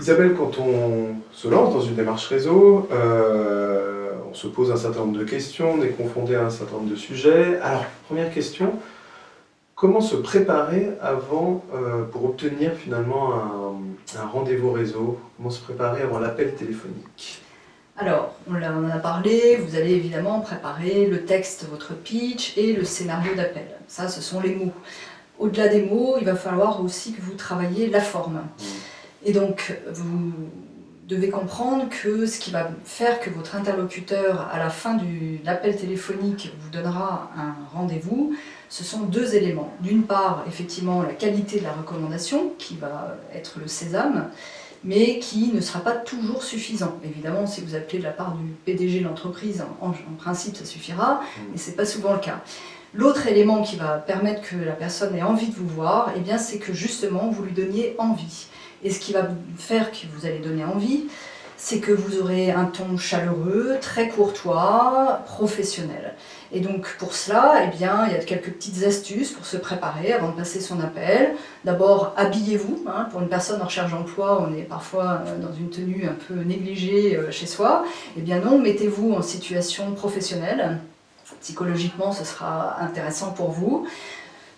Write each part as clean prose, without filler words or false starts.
Isabelle, quand on se lance dans une démarche réseau, on se pose un certain nombre de questions, on est confronté à un certain nombre de sujets. Alors, première question, comment se préparer avant, pour obtenir finalement un rendez-vous réseau? Comment se préparer avant l'appel téléphonique? Alors, on en a parlé, vous allez évidemment préparer le texte, votre pitch et le scénario d'appel. Ça, ce sont les mots. Au-delà des mots, il va falloir aussi que vous travailliez la forme. Et donc, vous devez comprendre que ce qui va faire que votre interlocuteur, à la fin de l'appel téléphonique, vous donnera un rendez-vous, ce sont deux éléments. D'une part, effectivement, la qualité de la recommandation, qui va être le sésame, mais qui ne sera pas toujours suffisant. Évidemment, si vous appelez de la part du PDG de l'entreprise, en principe, ça suffira, mais ce n'est pas souvent le cas. L'autre élément qui va permettre que la personne ait envie de vous voir, eh bien, c'est que justement, vous lui donniez envie. Et ce qui va faire que vous allez donner envie, c'est que vous aurez un ton chaleureux, très courtois, professionnel. Et donc pour cela, eh bien, il y a quelques petites astuces pour se préparer avant de passer son appel. D'abord, habillez-vous. Pour une personne en recherche d'emploi, on est parfois dans une tenue un peu négligée chez soi. Eh bien non, mettez-vous en situation professionnelle. Psychologiquement, ce sera intéressant pour vous.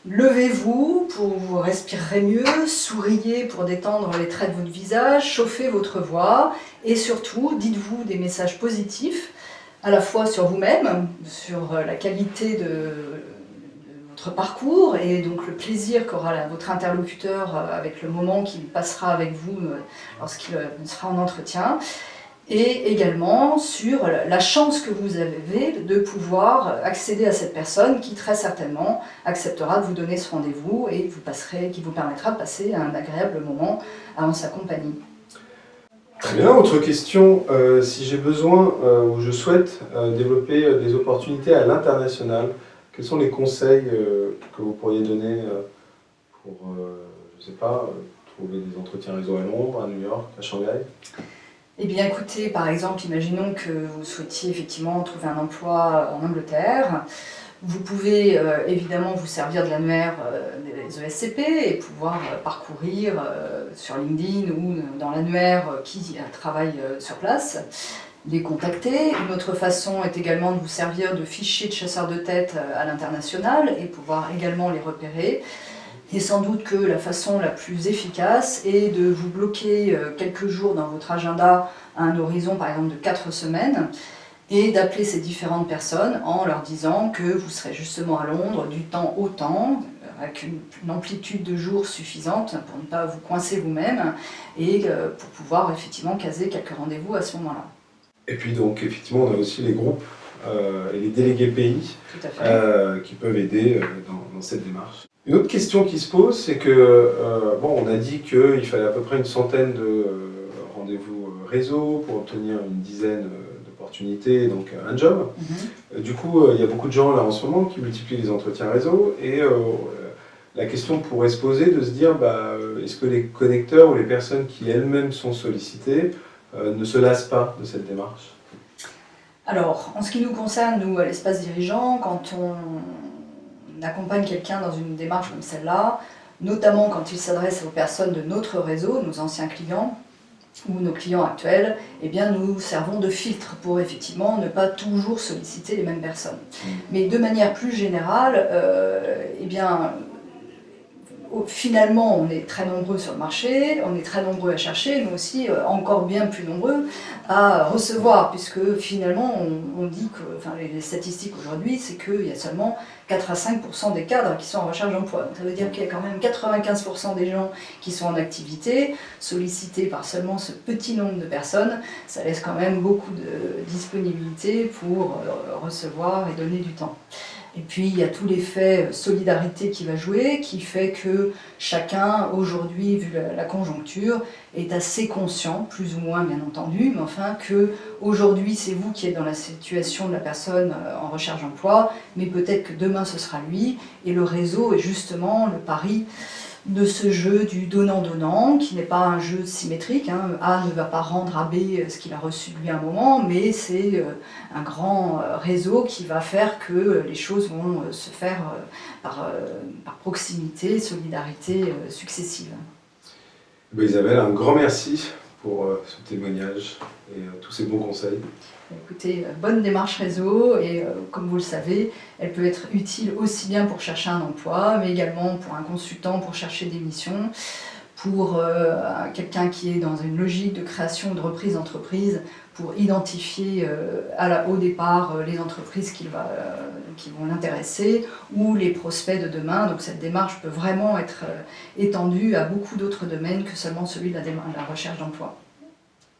Levez-vous pour vous respirerez mieux, souriez pour détendre les traits de votre visage, chauffez votre voix et surtout dites-vous des messages positifs à la fois sur vous-même, sur la qualité de votre parcours et donc le plaisir qu'aura votre interlocuteur avec le moment qu'il passera avec vous lorsqu'il sera en entretien. Et également sur la chance que vous avez de pouvoir accéder à cette personne qui très certainement acceptera de vous donner ce rendez-vous et qui vous permettra de passer un agréable moment en sa compagnie. Très bien, autre question, si j'ai besoin ou je souhaite développer des opportunités à l'international, quels sont les conseils que vous pourriez donner pour, je ne sais pas, trouver des entretiens réseau à Londres, à New York, à Shanghai? Eh bien écoutez, par exemple, imaginons que vous souhaitiez effectivement trouver un emploi en Angleterre. Vous pouvez évidemment vous servir de l'annuaire des ESCP et pouvoir parcourir sur LinkedIn ou dans l'annuaire qui travaille sur place, les contacter. Une autre façon est également de vous servir de fichiers de chasseurs de tête à l'international et pouvoir également les repérer. Et sans doute que la façon la plus efficace est de vous bloquer quelques jours dans votre agenda à un horizon par exemple de 4 semaines et d'appeler ces différentes personnes en leur disant que vous serez justement à Londres du temps au temps, avec une amplitude de jours suffisante pour ne pas vous coincer vous-même et pour pouvoir effectivement caser quelques rendez-vous à ce moment-là. Et puis donc effectivement on a aussi les groupes et les délégués pays qui peuvent aider dans cette démarche. Une autre question qui se pose, c'est que, bon, on a dit qu'il fallait à peu près une centaine de rendez-vous réseau pour obtenir une dizaine d'opportunités, donc un job. Du coup, il y a beaucoup de gens là en ce moment qui multiplient les entretiens réseau et la question pourrait se poser de se dire, est-ce que les connecteurs ou les personnes qui elles-mêmes sont sollicitées ne se lassent pas de cette démarche? Alors, en ce qui nous concerne, nous, à l'espace dirigeant, quand on accompagne quelqu'un dans une démarche comme celle-là, notamment quand il s'adresse aux personnes de notre réseau, nos anciens clients ou nos clients actuels, eh bien nous servons de filtre pour effectivement ne pas toujours solliciter les mêmes personnes. Mais de manière plus générale, eh bien, finalement, on est très nombreux sur le marché, on est très nombreux à chercher, mais aussi encore bien plus nombreux à recevoir, puisque finalement, on dit que, enfin, les statistiques aujourd'hui, c'est qu'il y a seulement 4 à 5% des cadres qui sont en recherche d'emploi. Donc ça veut dire qu'il y a quand même 95% des gens qui sont en activité, sollicités par seulement ce petit nombre de personnes. Ça laisse quand même beaucoup de disponibilité pour recevoir et donner du temps. Et puis il y a tout l'effet solidarité qui va jouer, qui fait que chacun, aujourd'hui, vu la conjoncture, est assez conscient, plus ou moins bien entendu, mais enfin que aujourd'hui c'est vous qui êtes dans la situation de la personne en recherche d'emploi, mais peut-être que demain ce sera lui, et le réseau est justement le pari de ce jeu du donnant-donnant, qui n'est pas un jeu symétrique. A ne va pas rendre à B ce qu'il a reçu de lui à un moment, mais c'est un grand réseau qui va faire que les choses vont se faire par proximité, solidarité successive. Isabelle, un grand merci pour ce témoignage et tous ces bons conseils. Écoutez, bonne démarche réseau et comme vous le savez, elle peut être utile aussi bien pour chercher un emploi, mais également pour un consultant pour chercher des missions, pour quelqu'un qui est dans une logique de création ou de reprise d'entreprise, pour identifier au départ les entreprises qui vont l'intéresser ou les prospects de demain. Donc cette démarche peut vraiment être étendue à beaucoup d'autres domaines que seulement celui de la recherche d'emploi.